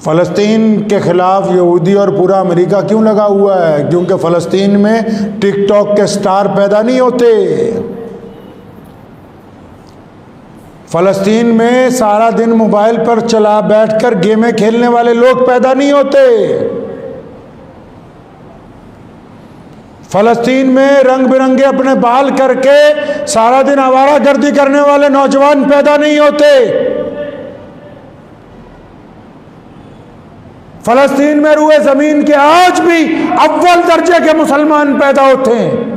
फ़लस्तीन के ख़िलाफ़ यहूदी और पूरा अमेरिका क्यों लगा हुआ है? क्योंकि फ़लस्तीन में टिकटॉक के स्टार पैदा नहीं होते। फ़लस्तीन में सारा दिन मोबाइल पर चला बैठकर गेमें खेलने वाले लोग पैदा नहीं होते। फ़लस्तीन में रंग बिरंगे अपने बाल करके सारा दिन आवारागर्दी करने वाले नौजवान पैदा नहीं होते। फ़लस्तीन में रुए ज़मीन के आज भी अव्वल दर्जे के मुसलमान पैदा होते हैं,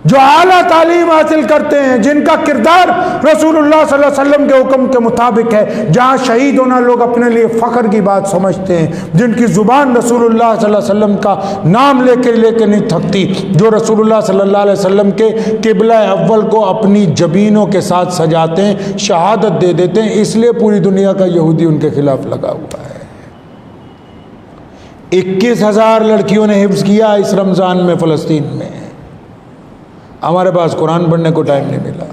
जो आला तालीम हासिल करते हैं, जिनका किरदार रसूलुल्लाह सल्लल्लाहु अलैहि वसल्लम के हुक्म के मुताबिक है, जहाँ शहीद होना लोग अपने लिए फ़ख्र की बात समझते हैं, जिनकी ज़ुबान रसूलुल्लाह सल्लल्लाहु अलैहि वसल्लम का नाम लेके नहीं थकती, जो रसूलुल्लाह सल्लल्लाहु अलैहि वसल्लम के किबला अव्वल को अपनी जबीनों के साथ सजाते हैं, शहादत दे देते हैं। इसलिए पूरी दुनिया का यहूदी उनके खिलाफ लगा हुआ है। 21,000 लड़कियों ने हिफ्ज़ किया इस रमज़ान में फ़लस्तीन में। हमारे पास कुरान पढ़ने को टाइम नहीं मिला,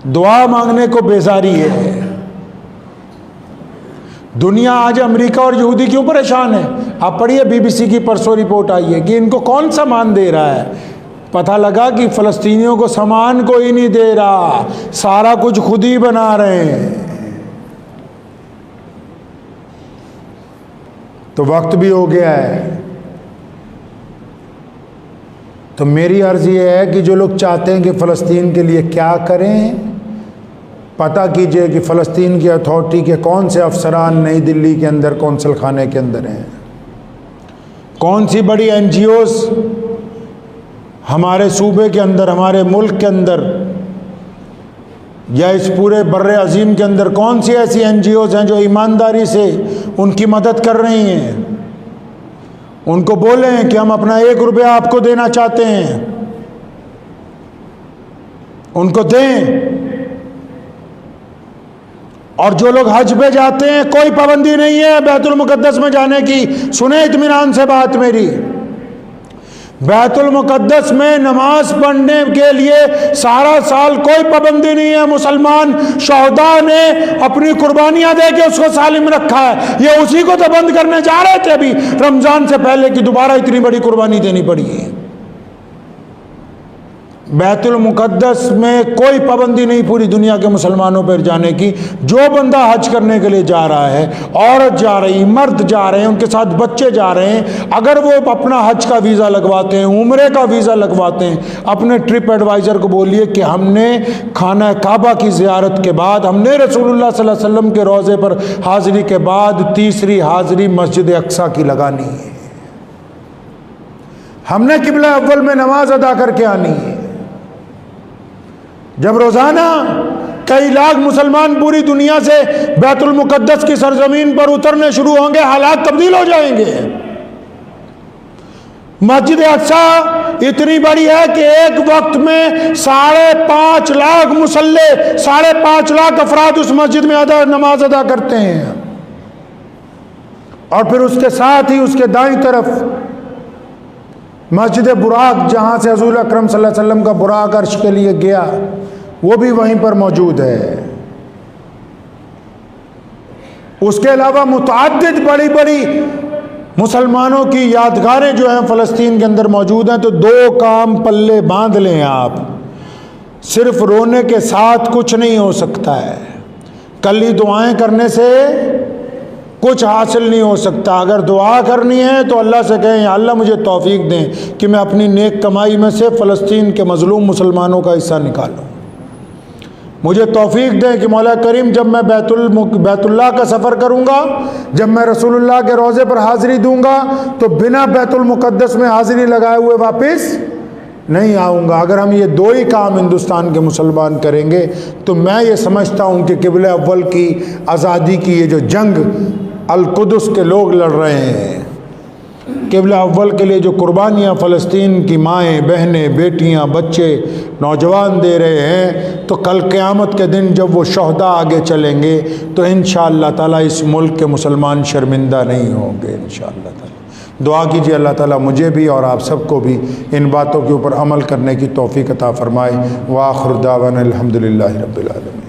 दुआ मांगने को बेजारी है। दुनिया आज अमेरिका और यहूदी क्यों परेशान है? आप पढ़िए, बीबीसी की परसों रिपोर्ट आई है कि इनको कौन सामान दे रहा है। पता लगा कि फ़लस्तीनियों को सामान कोई नहीं दे रहा, सारा कुछ खुद ही बना रहे हैं। तो वक्त भी हो गया है। तो मेरी अर्ज़ ये है कि जो लोग चाहते हैं कि फ़लस्तीन के लिए क्या करें, पता कीजिए कि फ़लस्तीन की अथॉरिटी के कौन से अफसरान नई दिल्ली के अंदर कौंसल खाने के अंदर हैं, कौन सी बड़ी NGOs हमारे सूबे के अंदर, हमारे मुल्क के अंदर या इस पूरे बर्रे अजीम के अंदर कौन सी ऐसी NGOs हैं जो ईमानदारी से उनकी मदद कर रही हैं। उनको बोलें कि हम अपना 1 रुपया आपको देना चाहते हैं, उनको दें। और जो लोग हज पे जाते हैं, कोई पाबंदी नहीं है बैतुल मुकद्दस में जाने की। सुने इत्मीनान से बात मेरी, बैतुल मुकद्दस में नमाज पढ़ने के लिए सारा साल कोई पाबंदी नहीं है। मुसलमान शहदा ने अपनी कुर्बानियां दे के उसको सालिम रखा है। ये उसी को तो बंद करने जा रहे थे अभी रमजान से पहले कि दोबारा इतनी बड़ी कुर्बानी देनी पड़ी है। बैतुल मुकद्दस में कोई पाबंदी नहीं पूरी दुनिया के मुसलमानों पर जाने की। जो बंदा हज करने के लिए जा रहा है, औरत जा रही, मर्द जा रहे हैं, उनके साथ बच्चे जा रहे हैं, अगर वो अपना हज का वीज़ा लगवाते हैं, उम्रे का वीज़ा लगवाते हैं, अपने ट्रिप एडवाइज़र को बोलिए कि हमने खाना काबा की ज़ियारत के बाद, हमने रसूलुल्लाह सल्लल्लाहु अलैहि वसल्लम के रोज़े पर हाज़िरी के बाद तीसरी हाज़िरी मस्जिद अक्सा की लगानी है। हमने किबला अव्वल में नमाज अदा करके आनी है। जब रोज़ाना कई लाख मुसलमान पूरी दुनिया से बैतुल मुकद्दस की सरजमीन पर उतरने शुरू होंगे, हालात तब्दील हो जाएंगे। मस्जिद अक्सा इतनी बड़ी है कि एक वक्त में 5.5 लाख मुसल्ले, 5.5 लाख अफराद उस मस्जिद में नमाज अदा करते हैं। और फिर उसके साथ ही उसके दाईं तरफ मस्जिद बुराक, जहाँ से हज़ूर अकरम सल्लल्लाहु अलैहि वसल्लम का बुराक अर्श के लिए गया, वो भी वहीं पर मौजूद है। उसके अलावा मुतअद्दिद बड़ी बड़ी मुसलमानों की यादगारें जो हैं फ़लस्तीन के अंदर मौजूद हैं। तो 2 काम पल्ले बांध लें आप। सिर्फ रोने के साथ कुछ नहीं हो सकता है, कली दुआएं करने से कुछ हासिल नहीं हो सकता। अगर दुआ करनी है तो अल्लाह से कहें, या अल्लाह मुझे तौफीक दें कि मैं अपनी नेक कमाई में से फ़लस्तीन के मज़लूम मुसलमानों का हिस्सा निकालूं। मुझे तौफीक दें कि मौला करीम, जब मैं बैतुल्लाह का सफ़र करूंगा, जब मैं रसूलुल्लाह के रोज़े पर हाज़िरी दूंगा, तो बिना बैतुल मुक़द्दस में हाज़िरी लगाए हुए वापस नहीं आऊँगा। अगर हम ये 2 ही काम हिंदुस्तान के मुसलमान करेंगे तो मैं ये समझता हूँ कि किबला अव्वल की आज़ादी की ये जो जंग अल-कुदस के लोग लड़ रहे हैं, किबला अव्वल के लिए जो कुर्बानियाँ फ़लस्तीन की माएँ, बहनें, बेटियाँ, बच्चे, नौजवान दे रहे हैं, तो कल क़यामत के दिन जब वो शहदा आगे चलेंगे तो इंशाअल्लाह ताला इस मुल्क के मुसलमान शर्मिंदा नहीं होंगे इंशाअल्लाह ताला। दुआ कीजिए अल्लाह ताला मुझे भी और आप सबको भी इन बातों के ऊपर अमल करने की तौफ़ीक़ अता फ़रमाए। व आख़िर दावाना अल्हम्दुलिल्लाहि रब्बिल आलमीन।